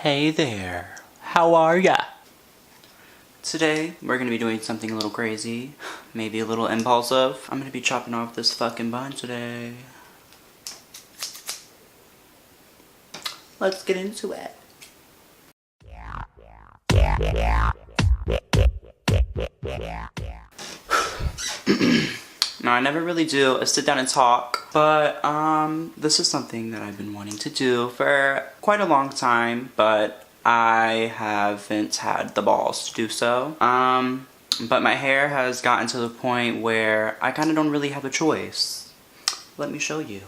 Hey there, how are ya? Today, we're gonna be doing something a little crazy, maybe a little impulsive. I'm gonna be chopping off this fucking bun today. Let's get into it. Now, I never really do a sit down and talk, but this is something that I've been wanting to do for quite a long time, but I haven't had the balls to do so. But my hair has gotten to the point where I kind of don't really have a choice. Let me show you.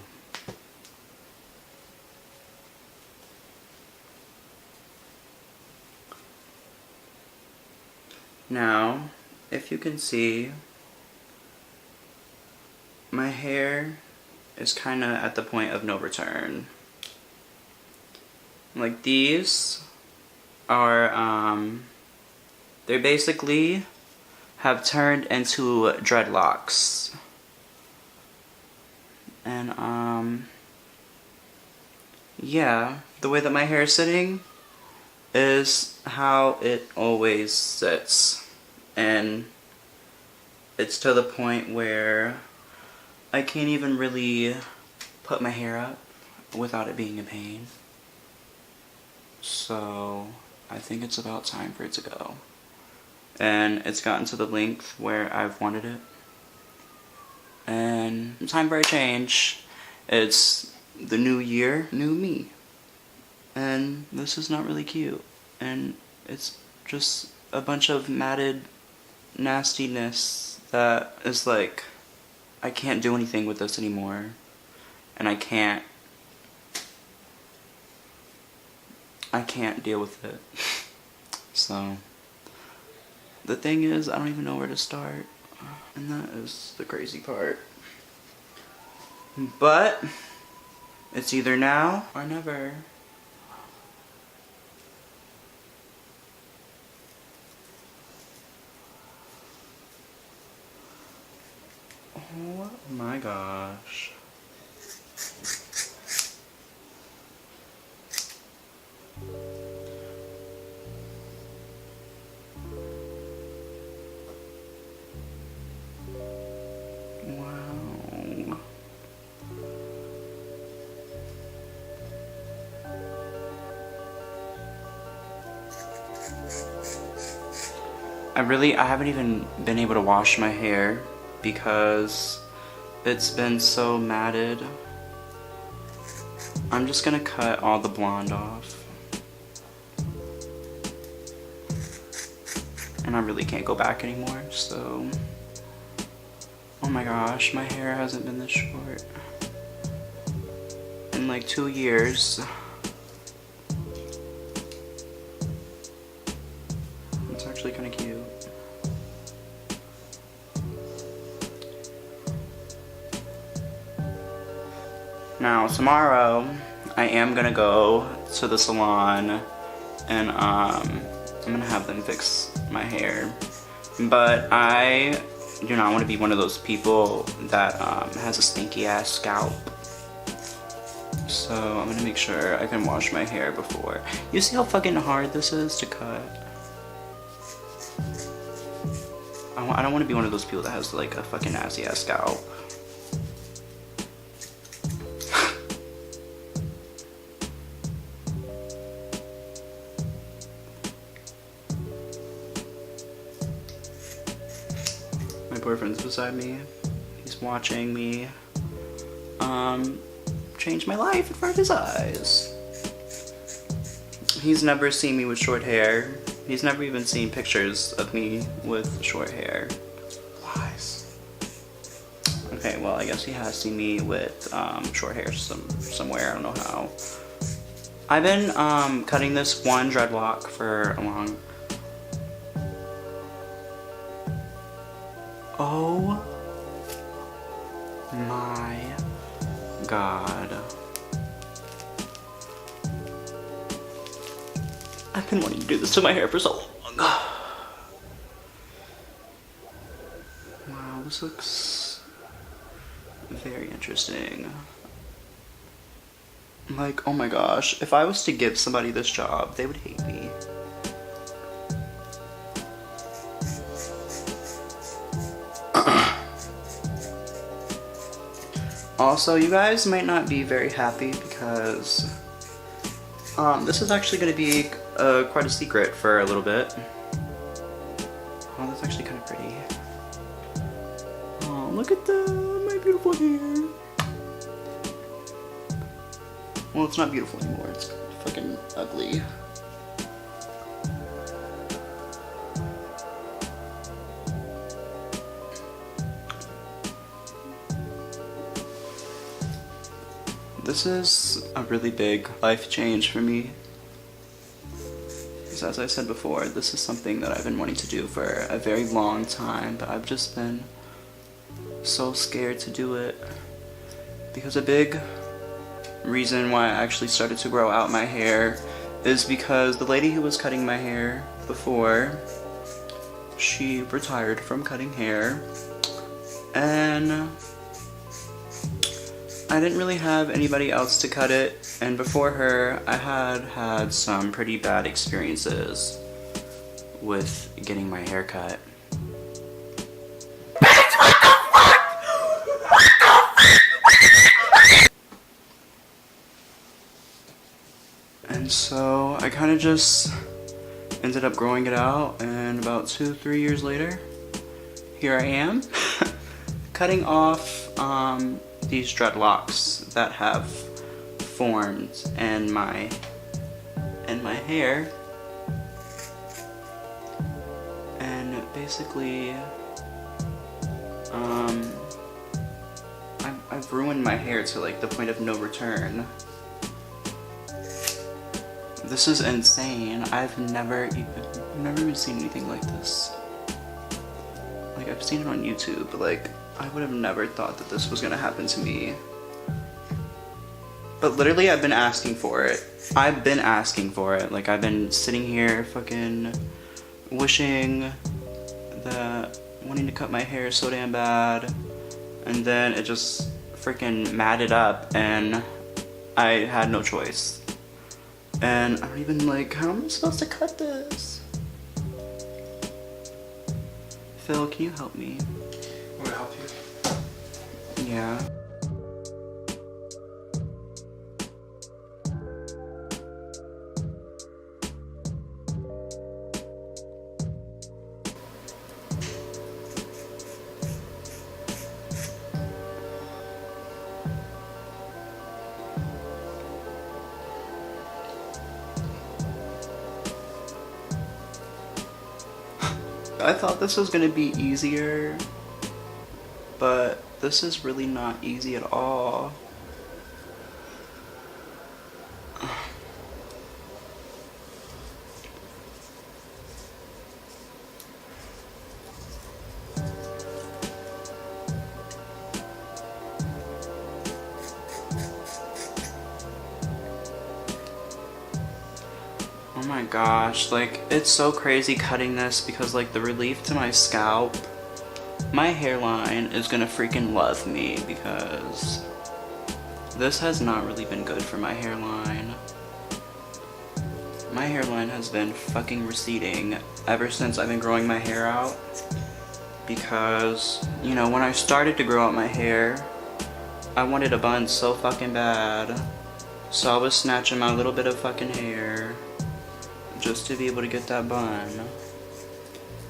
Now, if you can see, my hair is kind of at the point of no return. Like, these are, they basically have turned into dreadlocks. And, yeah, the way that my hair is sitting is how it always sits. And it's to the point where I can't even really put my hair up without it being a pain. So I think it's about time for it to go. And it's gotten to the length where I've wanted it. And time for a change. It's the new year, new me. And this is not really cute. And it's just a bunch of matted nastiness that is like, I can't do anything with this anymore. And I can't deal with it. So, the thing is, I don't even know where to start. And that is the crazy part. But, it's either now or never. Oh my gosh. Wow. I haven't even been able to wash my hair because it's been so matted. I'm just gonna cut all the blonde off. And I really can't go back anymore, so. Oh my gosh, my hair hasn't been this short in like 2 years. It's actually kind of cute. Now, tomorrow, I am gonna go to the salon and I'm gonna have them fix my hair. But I do not want to be one of those people that has a stinky ass scalp. So I'm gonna make sure I can wash my hair before. You see how fucking hard this is to cut? I don't want to be one of those people that has like a fucking nasty ass scalp. My boyfriend's beside me. He's watching me change my life in front of his eyes. He's never seen me with short hair. He's never even seen pictures of me with short hair. Lies. Okay, well, I guess he has seen me with short hair somewhere. I don't know how. I've been cutting this one dreadlock for a long. Oh my god. I've been wanting to do this to my hair for so long. Wow, this looks very interesting. Like, oh my gosh, if I was to give somebody this job, they would hate me. Also, you guys might not be very happy because this is actually going to be quite a secret for a little bit. Oh, that's actually kind of pretty. Oh, look at my beautiful hair. Well, it's not beautiful anymore, it's fucking ugly. This is a really big life change for me. Because as I said before, this is something that I've been wanting to do for a very long time, but I've just been so scared to do it. Because a big reason why I actually started to grow out my hair is because the lady who was cutting my hair before, she retired from cutting hair, and I didn't really have anybody else to cut it, and before her I had some pretty bad experiences with getting my hair cut. And so I kind of just ended up growing it out, and about 2-3 years later, here I am cutting off these dreadlocks that have formed in my hair, and basically I've ruined my hair to like the point of no return. This is insane. I've never even seen anything like this. Like, I've seen it on YouTube, but like I would have never thought that this was gonna happen to me. But literally, I've been asking for it. I've been asking for it. Like, I've been sitting here fucking wishing that, wanting to cut my hair so damn bad. And then it just freaking matted up and I had no choice. And I don't even, like, how am I supposed to cut this? Phil, can you help me? Want to help you? Yeah. I thought this was gonna be easier, but this is really not easy at all. Oh my gosh, like, it's so crazy cutting this because, like, the relief to my scalp, my hairline is gonna freaking love me because this has not really been good for my hairline. My hairline has been fucking receding ever since I've been growing my hair out because, you know, when I started to grow out my hair, I wanted a bun so fucking bad, so I was snatching my little bit of fucking hair just to be able to get that bun.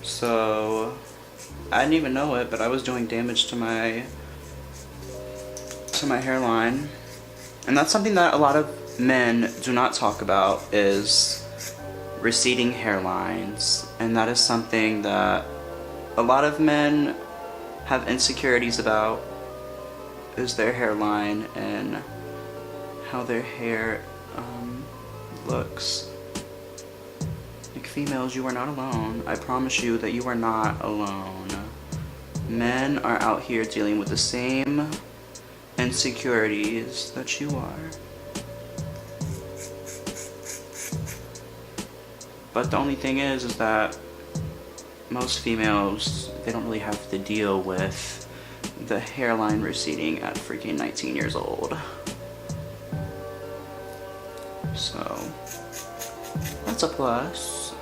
So I didn't even know it, but I was doing damage to my hairline. And that's something that a lot of men do not talk about, is receding hairlines. And that is something that a lot of men have insecurities about, is their hairline and how their hair looks. Like, females, you are not alone. I promise you that you are not alone. Men are out here dealing with the same insecurities that you are. But the only thing is that most females, they don't really have to deal with the hairline receding at freaking 19 years old. That's a plus.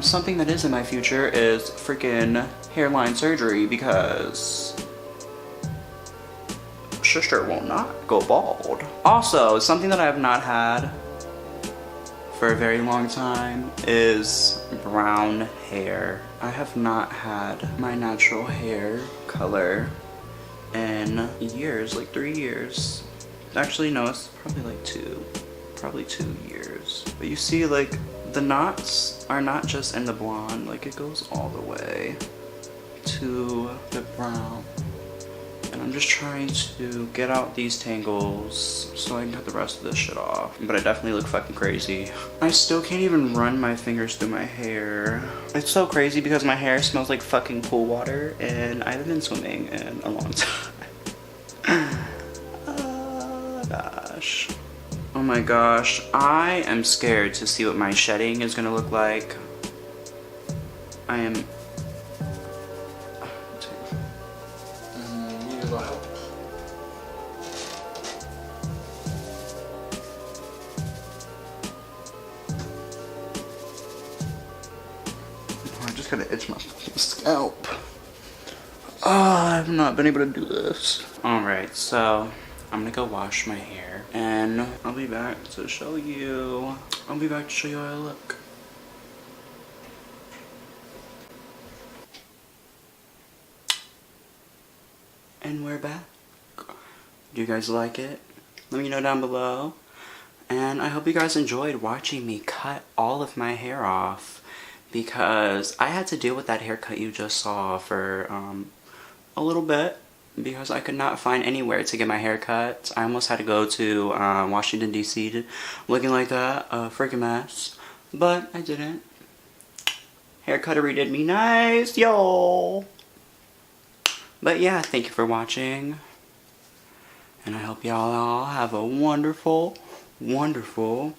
Something that is in my future is freaking hairline surgery because sister will not go bald. Also, something that I have not had for a very long time is brown hair. I have not had my natural hair color in years, like 3 years. Actually, no, it's probably like probably 2 years. But you see, like, the knots are not just in the blonde, like it goes all the way to the brown. And I'm just trying to get out these tangles so I can cut the rest of this shit off. But I definitely look fucking crazy. I still can't even run my fingers through my hair. It's so crazy because my hair smells like fucking pool water and I haven't been swimming in a long time. Oh gosh. Oh my gosh. I am scared to see what my shedding is gonna look like. I am... Need a little help. I just gotta itch my scalp. I have not been able to do this. Alright, so I'm gonna go wash my hair and I'll be back to show you. I'll be back to show you how I look. And we're back. Do you guys like it? Let me know down below. And I hope you guys enjoyed watching me cut all of my hair off because I had to deal with that haircut you just saw for a little bit because I could not find anywhere to get my hair cut. I almost had to go to Washington DC looking like that, a freaking mess, but I didn't. Haircuttery did me nice, yo! But yeah, thank you for watching, and I hope y'all all have a wonderful, wonderful